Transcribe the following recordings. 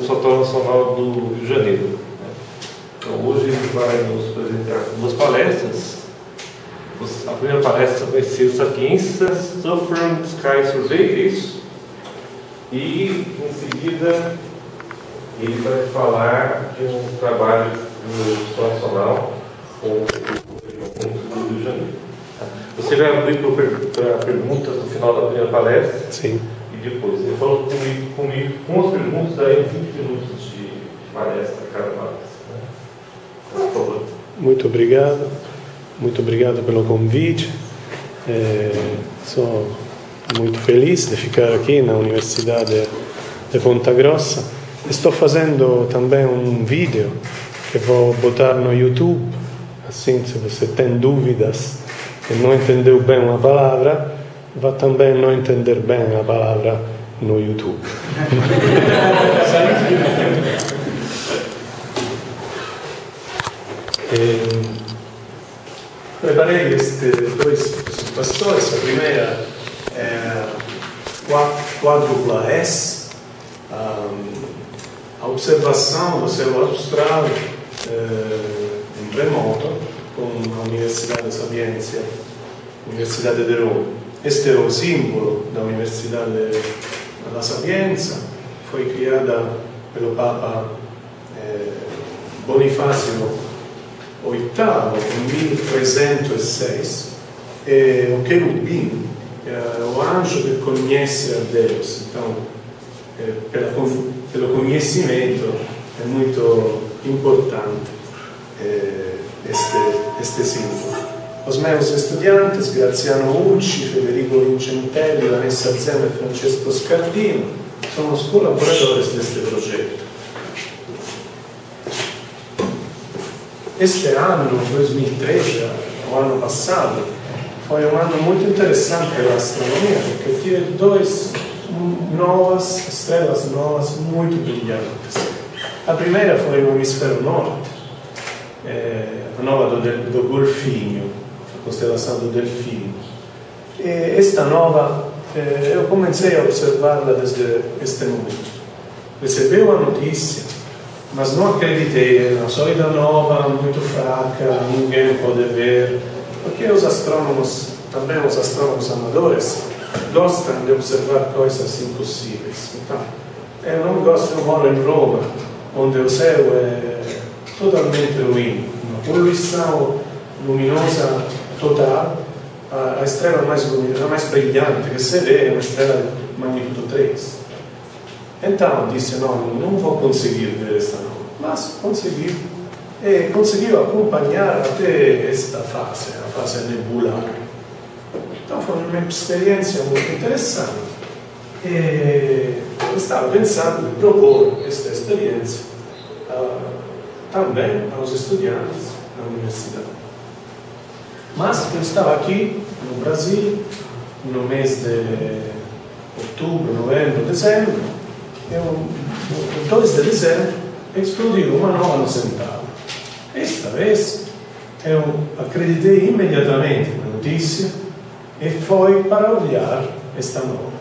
Observatório Nacional do Rio de Janeiro. Então, hoje ele vai nos apresentar duas palestras. A primeira palestra vai ser Sapiência Southern Sky Survey, isso? E, em seguida, ele vai falar de um trabalho do Nacional com o Rio de Janeiro. Você vai abrir para perguntas no final da primeira palestra? Sim. E depois, ele falou comigo com as perguntas, daí 20 minutos de palestra, cada palestra. Né? Por favor. Muito obrigado pelo convite. Sou muito feliz de ficar aqui na Universidade de Ponta Grossa. Estou fazendo também um vídeo que vou botar no YouTube, assim, se você tem dúvidas e não entendeu bem uma palavra, vai também não entender bem a palavra no YouTube. Preparei estes dois apresentações. A primeira é quádrupla S, a observação do céu austral em remoto com a Universidade de Sapienza, Universidade de Roma. Este é o símbolo da Universidade da Sapienza, foi criada pelo Papa Bonifácio VIII em 1306. O querubim é o anjo que conhece a Deus. Então, pelo conhecimento é muito importante este símbolo. Os meus estudantes, Graziano Ucci, Federico Vincentelli, Vanessa Zema e Francesco Scardino, sono os colaboradores deste progetto. Este ano, 2013, o ano passado, foi um ano muito interessante para a astronomia, porque tive duas estrelas novas muito brilhantes. A primeira foi no hemisfério norte, a nova do Golfinho, a constelação do Delfino. E esta nova, eu comecei a observá-la desde este momento. Recebi a notícia, mas não acreditei, é uma sólida nova, muito fraca, ninguém pode ver, porque os astrônomos, também os astrônomos amadores, gostam de observar coisas impossíveis. Então, eu não gosto, eu moro em Roma, onde o céu é totalmente ruim, uma poluição luminosa total. A estrela mais brilhante que se vê é uma estrela de magnitudo 3. Então disse, não vou conseguir ver esta nova, mas consegui, e conseguiu acompanhar até esta fase, a fase nebular. Então foi uma experiência muito interessante. E eu estava pensando em propor esta experiência também aos estudantes da universidade. Mas eu estava aqui no Brasil, no mês de outubro, novembro, dezembro, no 2 de dezembro, explodiu uma nova no Centauro. Esta vez, eu acreditei imediatamente na notícia e fui para olhar esta nova.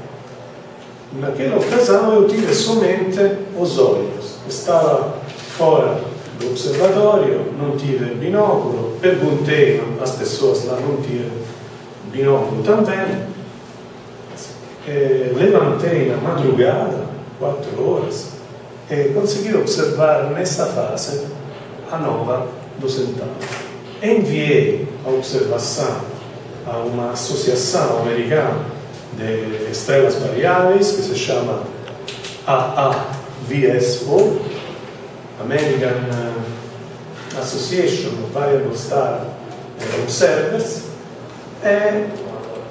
Naquela ocasião, eu tive somente os olhos. Estava fora do observatório, não tive binóculo, perguntei às pessoas lá, não tinham binóculo também. Levantei na madrugada, 4 horas, e consegui observar nessa fase a nova do Centauro. Enviei a observação a uma associação americana de estrelas variáveis que se chama AAVSO, American Association of Variable Star Observers,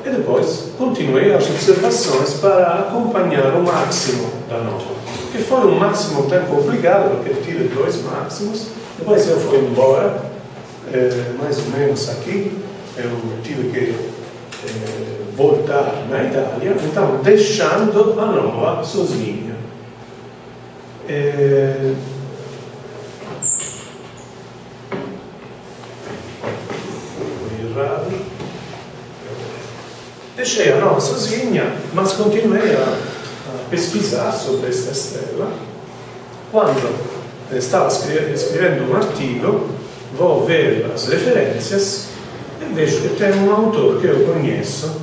e depois continuei as observações para acompanhar o máximo da nova, que foi um máximo bem complicado, porque tive 2 máximos, depois eu fui embora, mais ou menos aqui, eu tive que voltar na Itália, então deixando a nova sozinha. Deixei a nova sozinha, mas continuei a pesquisar sobre esta estrela, quando estava escrevendo um artigo, vou ver as referências e vejo que tem um autor que eu conheço,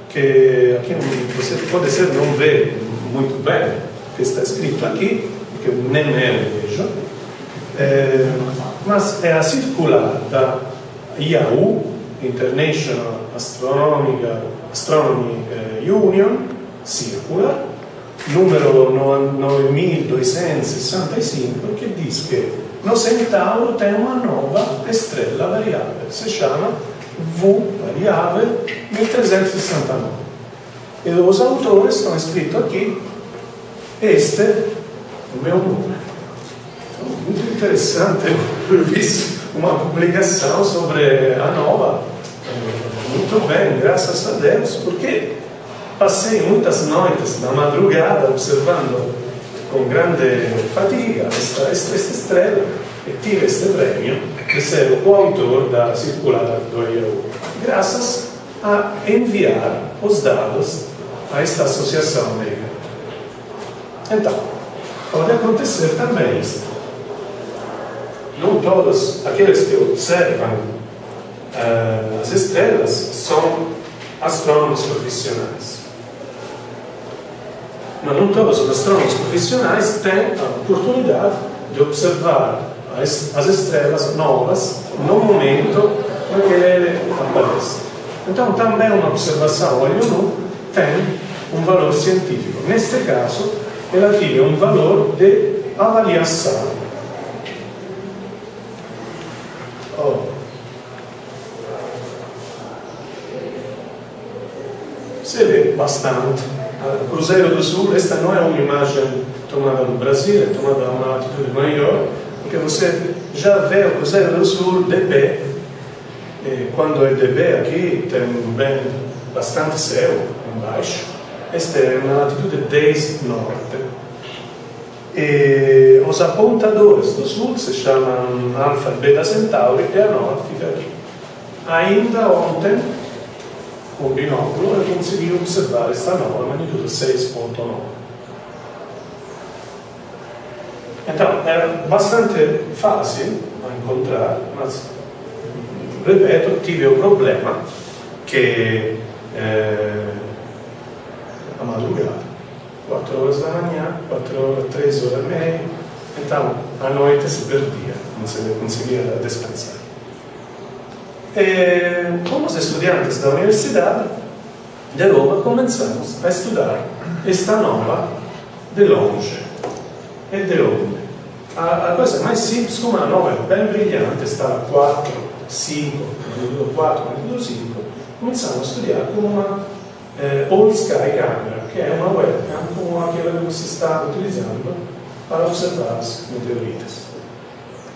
que aqui você pode ser não vê muito bem, que está escrito aqui, que nem eu vejo, mas é a circular da IAU, International Astronomy Union, Circular, número 9265, che dice che no Centauro tem uma nova estrela variável, se chama V variável 1369. E os autores estão escritos aqui, este é o meu nome. Então, muito interessante, eu vi uma publicação sobre a nova, muito bem, graças a Deus, porque passei muitas noites na madrugada observando com grande fatiga esta estrela e tive este prêmio de ser o autor da circular do IAU, graças a enviar os dados a esta associação negra. Então, pode acontecer também isto. Não todos aqueles que observam as estrelas são astrônomos profissionais. Mas não todos os astrônomos profissionais têm a oportunidade de observar as estrelas novas no momento em que ele aparece. Então, também uma observação olho nu tem um valor científico. Neste caso, ela tinha um valor de avaliação. Se vê bastante. Cruzeiro do Sul, esta não é uma imagem tomada do Brasil, é tomada a uma altitude maior, porque você já vê o Cruzeiro do Sul de pé. E quando é de pé aqui, tem bem bastante céu embaixo. Esta é uma altitude 10 norte. E os apontadores do Sul se chamam Alfa e Beta Centauri, e a nova fica aqui. Ainda ontem, com o binóculo, eu consegui observar esta nova magnitude 6.9. Então, é bastante fácil a encontrar, mas, ripeto, tive o problema que a madrugada, 4 horas da manhã, 3 horas e meia, então, à noite se perdia, não se conseguia descansar. Como os estudantes da Universidade de Roma, começamos a estudar esta nova de longe. E de onde? A coisa mais simples, como a nova é bem brilhante, está a 4, 5, 4, 5, começamos a estudar com uma All Sky Camera, que é uma webcam como aquela que você está utilizando para observar os meteoritos.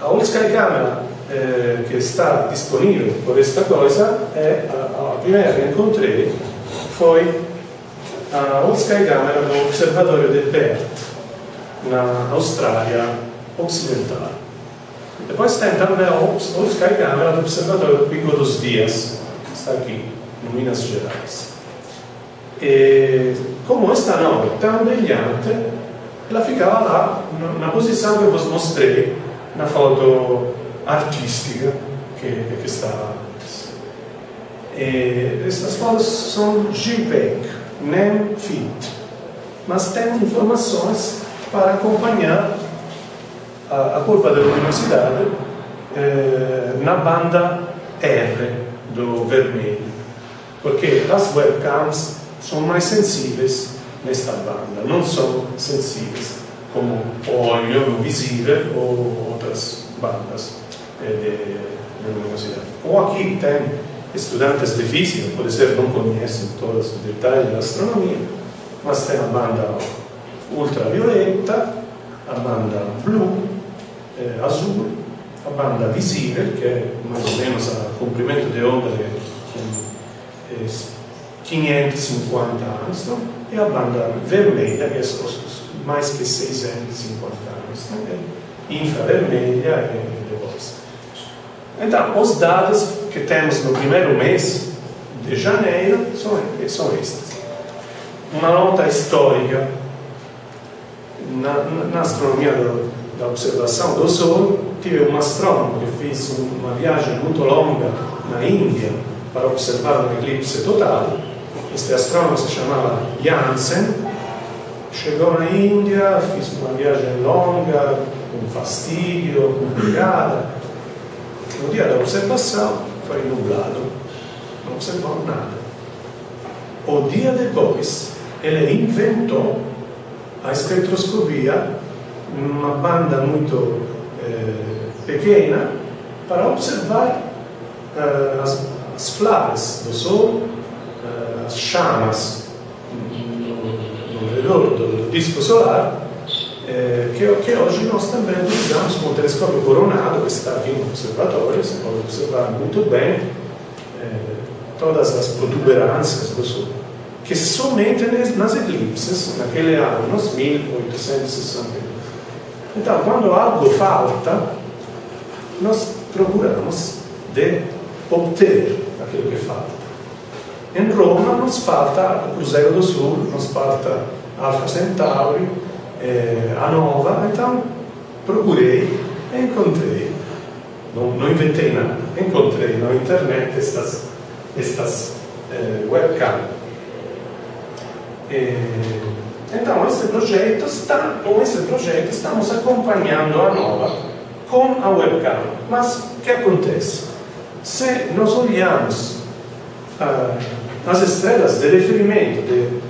A All Sky Camera que está disponível por esta coisa a primeira que encontrei foi a All Sky Camera do Observatório de Perth, na Austrália Ocidental. Depois tem também a All Sky Camera do Observatório do Pico dos Dias, que está aqui, em Minas Gerais. E como esta nova é tão brilhante, ela ficava lá na posição que eu vos mostrei na foto artística que estava antes. Estas fotos são JPEG, nem FIT, mas tem informações para acompanhar a curva de luminosidade na banda R do vermelho, porque as webcams são mais sensíveis nesta banda, não são sensíveis como o olho visível ou outras bandas de luminosidade. Ou aqui tem estudantes de física, por exemplo, não conhecem todos os detalhes da astronomia, mas tem a banda ultravioleta, a banda blu, azul, a banda visível, que é mais ou menos o comprimento de onda de 550 Armstrong, e a banda vermelha, que é mais que 650 Armstrong, infravermelha e depois. Então, os dados que temos no primeiro mês de janeiro são estes. Uma nota histórica na astronomia da observação do Sol, tive um astrônomo que fez uma viagem muito longa na Índia para observar um eclipse total. Este astrônomo se chamava Janssen. Chegou na Índia, fez uma viagem longa, com fastidio, complicada. No dia da observação foi nublado, não observou nada. O dia depois, ele inventou a espectroscopia numa banda muito pequena para observar as flores do Sol, as chamas no redor do disco solar, que hoje nós também utilizamos com o telescópio coronado, que está aqui no observatório. Você pode observar muito bem todas as protuberâncias do Sol, que somente nas eclipses, naquele ano, nos 1862. Então, quando algo falta, nós procuramos de obter aquilo que falta. Em Roma nos falta o Cruzeiro do Sul, nos falta Alfa Centauri, a Nova. Então procurei e encontrei, não inventei nada, encontrei na internet estas webcam. Então com esse projeto estamos acompanhando a Nova com a webcam. Mas o que acontece? Se nós olhamos as estrelas de referimento, de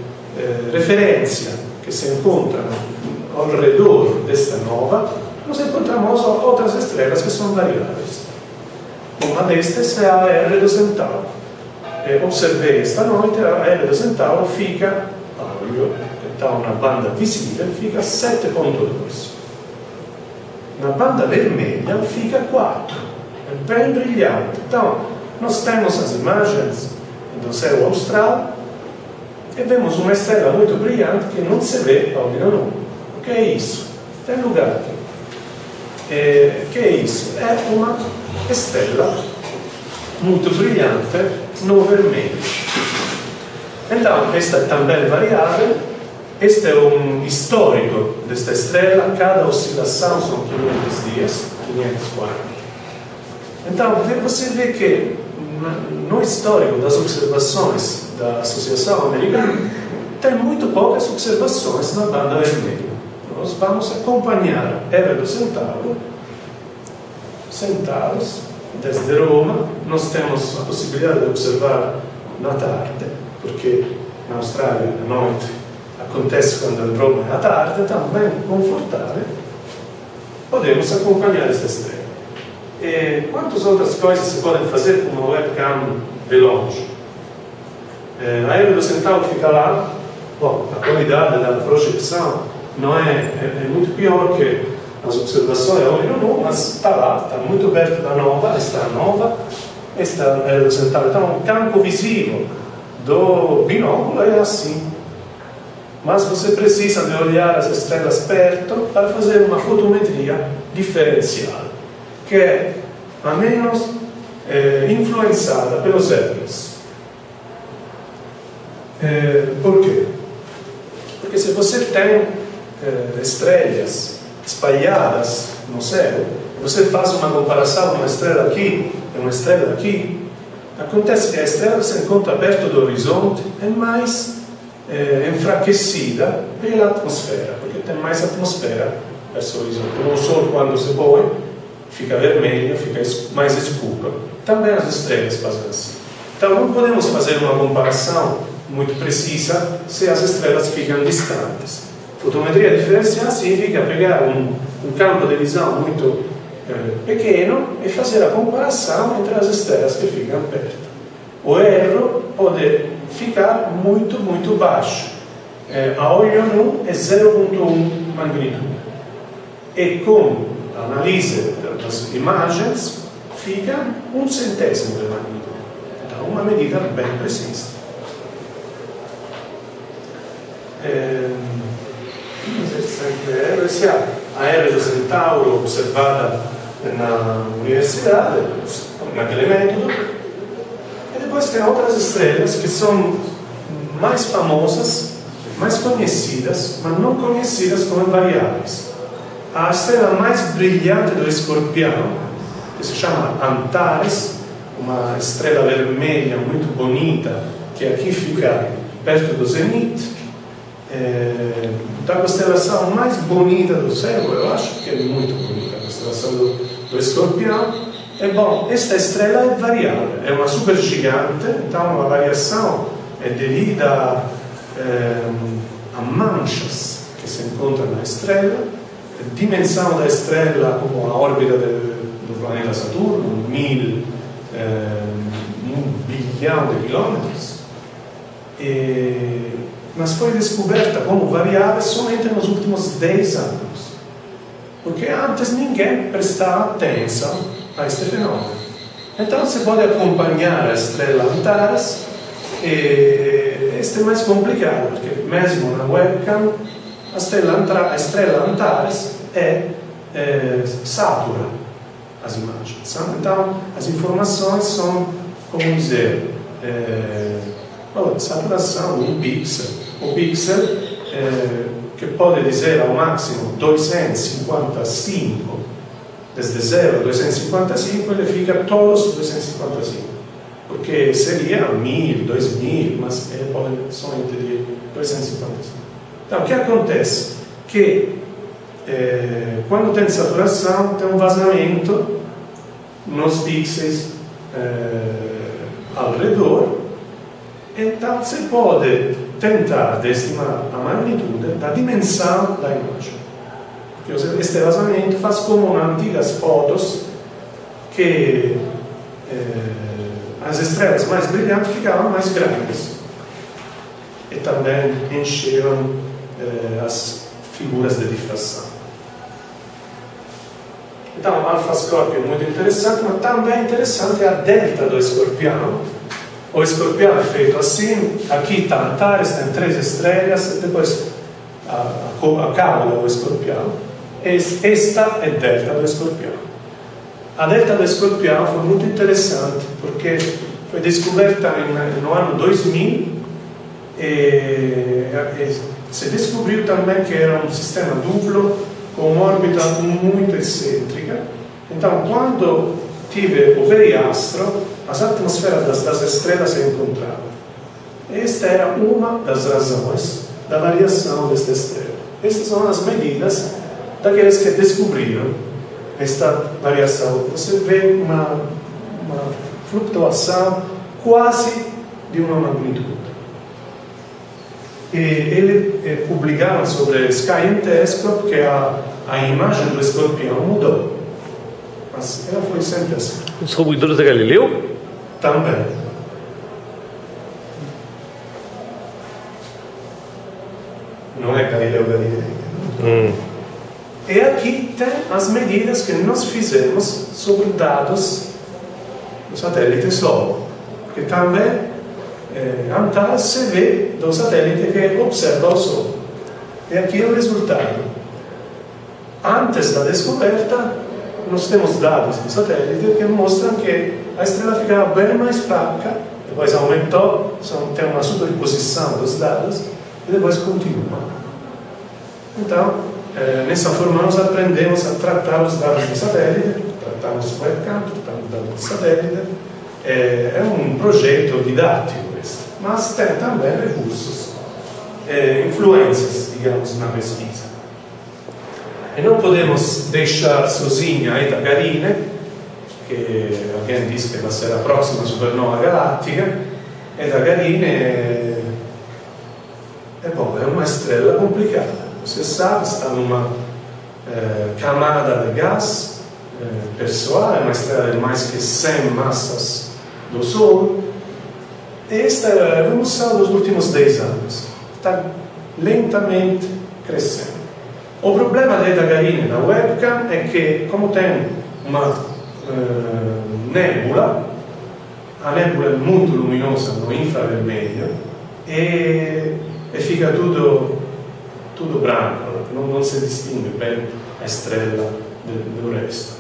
referência que se encontram ao redor desta nova, nós encontramos outras estrelas que são variáveis. Uma destas é a R do Centauro. Observei esta noite, a R do Centauro fica, então na banda visível, fica 7,2. Na banda vermelha fica 4. É bem brilhante. Então, nós temos as imagens do céu austral e vemos uma estrela muito brilhante que não se vê ao olho nu. O que é isso? Tem lugar aqui. O que é isso? É uma estrela muito brilhante no vermelho. Então, esta é também variável. Este é um histórico desta estrela. Cada oscilação são 500 dias, 540. Então, você vê que no histórico das observações da Associação Americana tem muito poucas observações na banda vermelha. Nós vamos acompanhar R do Centauro sentados desde Roma. Nós temos a possibilidade de observar na tarde, porque na Austrália a noite acontece quando em Roma é à tarde, então bem confortável. Podemos acompanhar esta estrela. E quantas outras coisas se podem fazer com uma webcam de longe? A R do Centauro fica lá. Bom, a qualidade da projeção não é muito pior que as observações a olho nu, mas está lá, está muito perto da nova. Esta nova, esta R do Centauro. Então, o campo visível do binóculo é assim. Mas você precisa de olhar as estrelas perto para fazer uma fotometria diferenciada, que é a menos influenciada pelos hertz. Por quê? Porque se você tem estrelas espalhadas no céu, você faz uma comparação de uma estrela aqui e uma estrela aqui, acontece que a estrela que se encontra perto do horizonte é mais enfraquecida pela atmosfera, porque tem mais atmosfera verso o horizonte. O Sol, quando se põe, fica vermelho, fica mais escuro. Também as estrelas fazem assim. Então não podemos fazer uma comparação muito precisa se as estrelas ficam distantes. Fotometria diferencial significa pegar um campo de visão muito pequeno e fazer a comparação entre as estrelas que ficam perto. O erro pode ficar muito, muito baixo. A olho nu é 0,1 magnitude. E com a análise das imagens, fica 1/100 de magnitude. Então, uma medida bem precisa. Essa é a R do Centauro observada na universidade, naquele método. E depois tem outras estrelas que são mais famosas, mais conhecidas, mas não conhecidas como variáveis. A estrela mais brilhante do Escorpião, que se chama Antares, uma estrela vermelha muito bonita, que aqui fica perto do zenite, da constelação mais bonita do céu, eu acho que é muito bonita a constelação do Escorpião. É bom, esta estrela é variável, é uma supergigante, então a variação é devida a manchas que se encontram na estrela, a dimensão da estrela como a órbita do planeta Saturno, 1 bilhão de quilômetros, mas foi descoberta como variável somente nos últimos 10 anos, porque antes ninguém prestava atenção a este fenômeno. Então você pode acompanhar a estrela Antares, e este é mais complicado, porque mesmo na webcam a estrela Antares satura as imagens. Então as informações são, como dizer, saturação de um pixel. O pixel, que pode dizer ao máximo 255, desde 0 a 255, ele fica todos 255, porque seria 1000, 2000, mas ele pode somente de 255. Então, o que acontece? Que quando tem saturação, tem um vazamento nos pixels ao redor. Então, você pode tentar estimar a magnitude da dimensão da imagem. Porque este vazamento faz como nas antigas fotos, que as estrelas mais brilhantes ficavam mais grandes e também encheram as figuras de difração. Então, o Alpha Scorpio é muito interessante, mas também interessante é a delta do Escorpião. O Escorpião é feito assim, aqui está Antares, tem 3 estrelas, depois a cauda do Escorpião. Esta é a delta do Escorpião. A delta do Escorpião foi muito interessante, porque foi descoberta no ano 2000 e se descobriu também que era um sistema duplo com uma órbita muito excêntrica. Então, quando tive o periastro, as atmosferas das estrelas se encontravam. Esta era uma das razões da variação desta estrela. Estas são as medidas daqueles que descobriram esta variação. Você vê uma flutuação quase de uma magnitude. E eles publicaram sobre Sky and Telescope que a imagem do Escorpião mudou. Mas ela foi sempre assim. Os rompedores da Galileu? Também. Não é Galileu Galilei. E aqui tem as medidas que nós fizemos sobre dados do satélite Sol. Porque também Antares se vê do satélite que observa o Sol. E aqui é o resultado. Antes da descoberta, nós temos dados do satélite que mostram que a estrela ficava bem mais fraca, depois aumentou, tem uma superposição dos dados, e depois continua. Então, nessa forma, nós aprendemos a tratar os dados do satélite, tratamos o webcam, tratamos os dados do satélite. É um projeto didático, mas tem também recursos, influências, digamos, na pesquisa. E não podemos deixar sozinha a Eta Carinae, que alguém diz que vai ser a próxima supernova galáctica. Eta Carinae é uma estrela complicada. Você sabe, está numa camada de gás pessoal, é uma estrela de mais que 100 massas do Sol. Esta é a evolução dos últimos 10 anos. Está lentamente crescendo. O problema da Eta Carinae na webcam é que, como tem uma nébula, a nébula é muito luminosa no infravermelho e fica tudo branco, não se distingue bem a estrela do resto.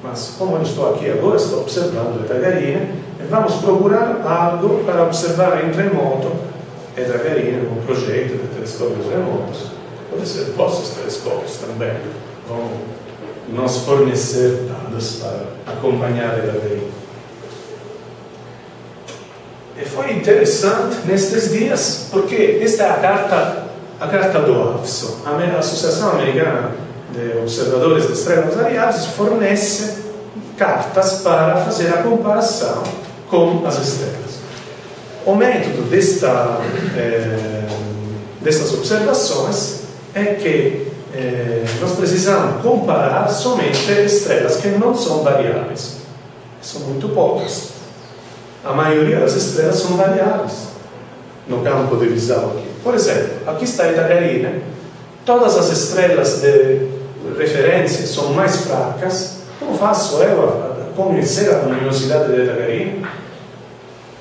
Mas como eu estou aqui agora, estou observando a Eta Carinae e vamos procurar algo para observar em remoto a Eta Carinae, um projeto de telescópios remotos, pode ser vossos telescópios também vão nos fornecer dados para acompanhar a Gaia. E foi interessante nestes dias, porque esta é a carta do AFSO, a Associação Americana de Observadores de Estrelas Variáveis, fornece cartas para fazer a comparação com as estrelas. O método destas observações é que nós precisamos comparar somente estrelas que não são variáveis. São muito poucas. A maioria das estrelas são variáveis no campo de visão aqui. Por exemplo, aqui está Eta Carinae. Todas as estrelas de referência são mais fracas. Como faço eu a conhecer a luminosidade de Eta Carinae?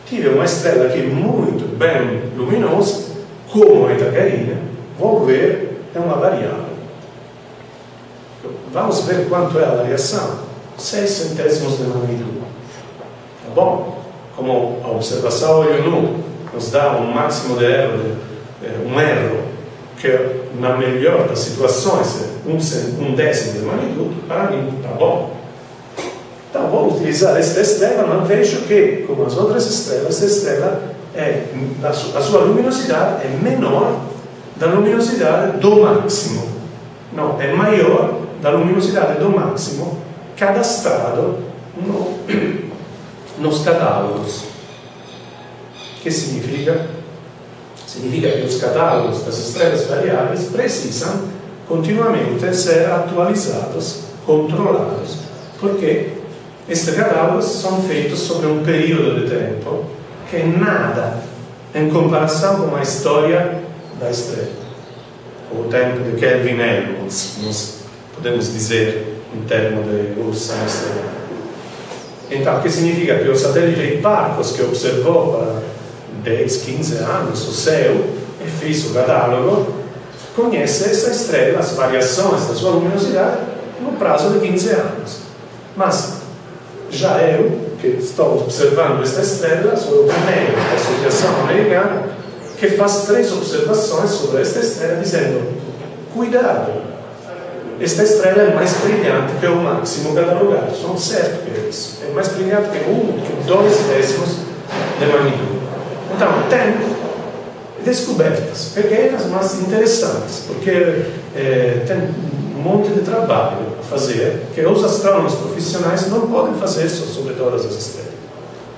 Tive uma estrela aqui muito bem luminosa, como a Eta Carinae. Vou ver, é uma variável. Vamos ver quanto é a variação. 6 centésimos de magnitude. Tá bom? Como a observação a olho nu nos dá um máximo de erro, um erro que na melhor das situações é um décimo de magnitude, para mim está bom. Então vou utilizar esta estrela, mas vejo que, como as outras estrelas, esta estrela a sua luminosidade é menor da luminosidade do máximo. Não, é maior da luminosidade do máximo cadastrado nos catálogos. O que significa? Significa que os catálogos das estrelas variáveis precisam continuamente ser atualizados, controlados, porque estes catálogos são feitos sobre um período de tempo que é nada em comparação com a história da estrela. O tempo de Kelvin Helmholtz, nós podemos dizer em termos de evolução estelar. Então, o que significa? Que o satélite Hipparcos, que observou para 10, 15 anos o céu e fez o catálogo, conhece essa estrela, as variações da sua luminosidade, no prazo de 15 anos. Mas já eu, que estou observando esta estrela, sou o primeiro da Associação Americana que faz 3 observações sobre esta estrela, dizendo: cuidado, esta estrela é mais brilhante que o máximo catalogado. São certo que é isso. É mais brilhante que 2 décimos de magnitude. Então, tem descobertas pequenas, mas interessantes, porque tem um monte de trabalho a fazer que os astrônomos profissionais não podem fazer sobre todas as estrelas.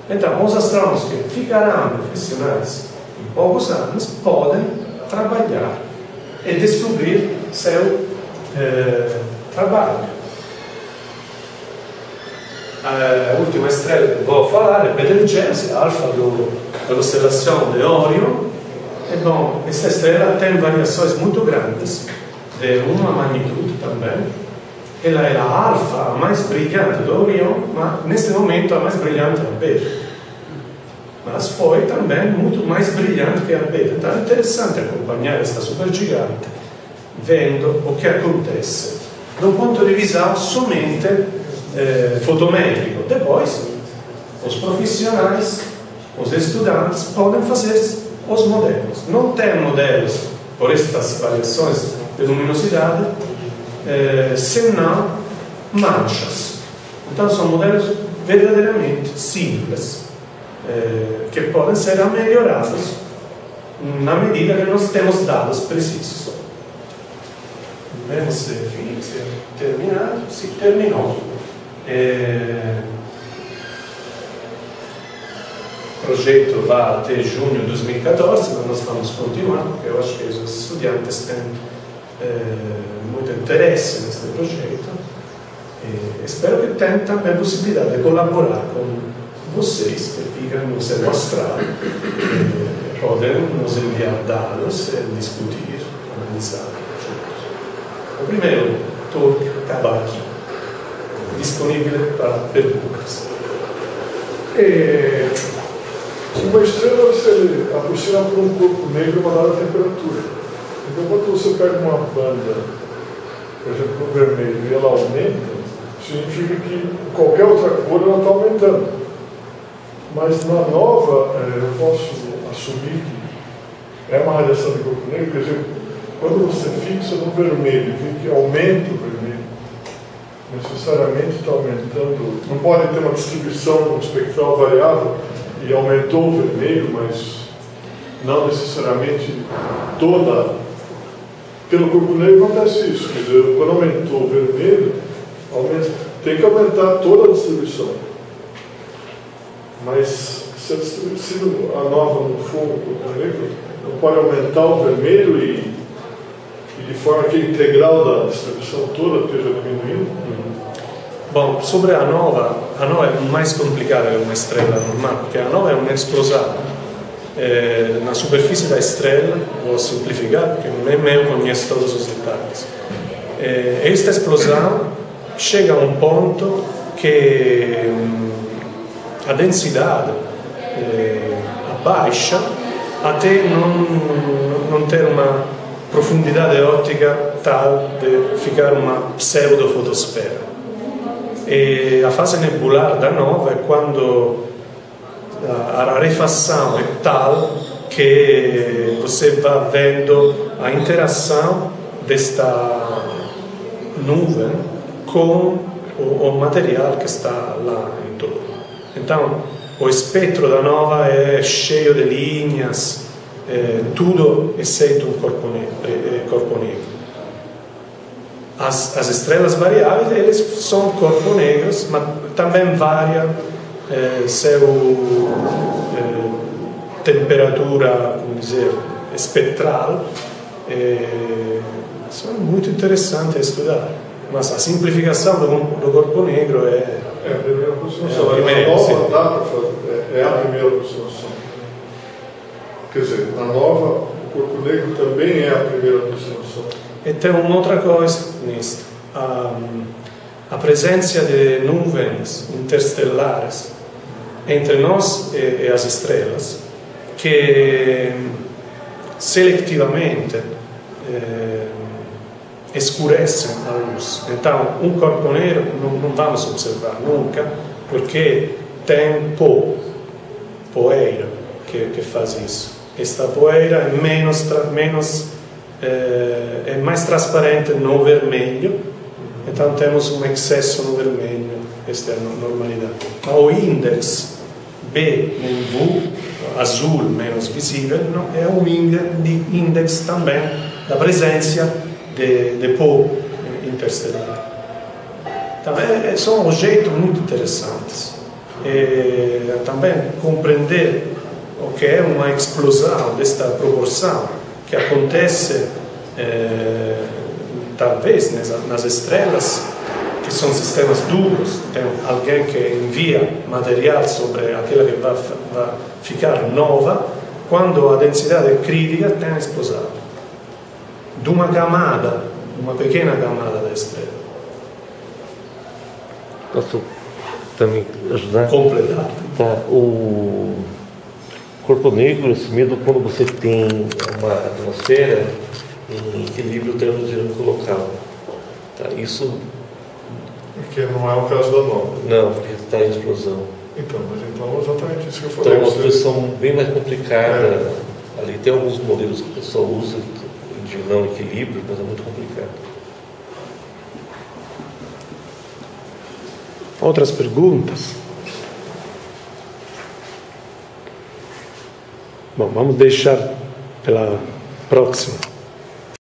Então, os astrônomos que ficarão profissionais em poucos anos podem trabalhar e descobrir seu trabalho. A última estrela que vou falar é Betelgeuse, alfa da constelação de Orion. E, bom, esta estrela tem variações muito grandes, de uma magnitude também. Ela é a alfa, a mais brilhante do Orion, mas neste momento a mais brilhante é a beta. Mas foi também muito mais brilhante que a beta. Então é interessante acompanhar esta supergigante, vendo o que acontece do ponto de vista somente fotométrico. Depois, os profissionais, os estudantes podem fazer os modelos. Não tem modelos por estas variações de luminosidade, senão manchas. Então são modelos verdadeiramente simples, que podem ser melhorados na medida que nós temos dados precisos. Vemos se terminado. Se terminou. O projeto vai até junho de 2014, mas nós vamos continuar, porque eu acho que os estudantes têm muito interesse neste projeto. Espero que tenham também a possibilidade de colaborar com vocês que ficam no céu astral. Podem nos enviar dados e discutir, analisar juntos. O primeiro talk acaba aqui, disponível para perguntas. Uma estrela vai ser aproximada por um corpo negro a uma dada temperatura. Então, quando você pega uma banda, por exemplo, no vermelho, e ela aumenta, significa que qualquer outra cor ela está aumentando. Mas na nova, eu posso assumir que é uma radiação de corpo negro, quer dizer, quando você fixa no vermelho, vê que aumenta o vermelho, necessariamente está aumentando, não pode ter uma distribuição espectral variável e aumentou o vermelho, mas não necessariamente toda. Pelo corpo negro acontece isso, quer dizer, quando aumentou o vermelho, tem que aumentar toda a distribuição. Mas se a nova não for o corpo negro, não pode aumentar o vermelho e de forma que a integral da distribuição toda esteja diminuindo. Bom, sobre a nova é mais complicada que uma estrela normal, porque a nova é uma explosão na superfície da estrela, vou simplificar, porque nem eu conheço todos os detalhes. Esta explosão chega a um ponto que a densidade abaixa até não ter uma profundidade óptica tal de ficar uma pseudofotosfera. E a fase nebular da nova é quando a rarefação é tal que você vai vendo a interação desta nuvem com o material que está lá em torno. Então, o espectro da nova é cheio de linhas, tudo exceto um corpo negro. As estrelas variáveis, eles são corpos negros, mas também varia seu temperatura, como dizer, espectral. São muito interessantes a estudar. Mas a simplificação do corpo negro é a primeira aproximação. A nova dá para fazer, é a primeira aproximação. Quer dizer, na nova, o corpo negro também é a primeira aproximação. E tem uma outra coisa nisto. A presença de nuvens interestelares entre nós e as estrelas, que selectivamente escurecem a luz. Então, um corpo negro não vamos observar nunca, porque tem poeira que faz isso. Esta poeira é mais transparente no vermelho, então temos um excesso no vermelho, esta é a normalidade. O índice B V, azul menos visível, é um índice também da presença de pó interestelar. Então, são objetos muito interessantes. E também compreender o que é uma explosão desta proporção que acontece talvez nas estrelas, que são sistemas duplos. Tem alguém que envia material sobre aquela que vai ficar nova, quando a densidade crítica tem a explosão de uma camada, uma pequena camada da estrela. Posso também ajudar? Completar. Tá. O corpo negro é assumido quando você tem uma atmosfera em equilíbrio termodinâmico local. Tá. Isso... Porque não é o caso da nova. Não, porque está em explosão. Então, mas então é exatamente isso que eu falei. Então, é uma posição bem mais complicada. Ali tem alguns modelos que o pessoal usa de não equilíbrio, mas é muito complicado. Outras perguntas? Bom, vamos deixar pela próxima.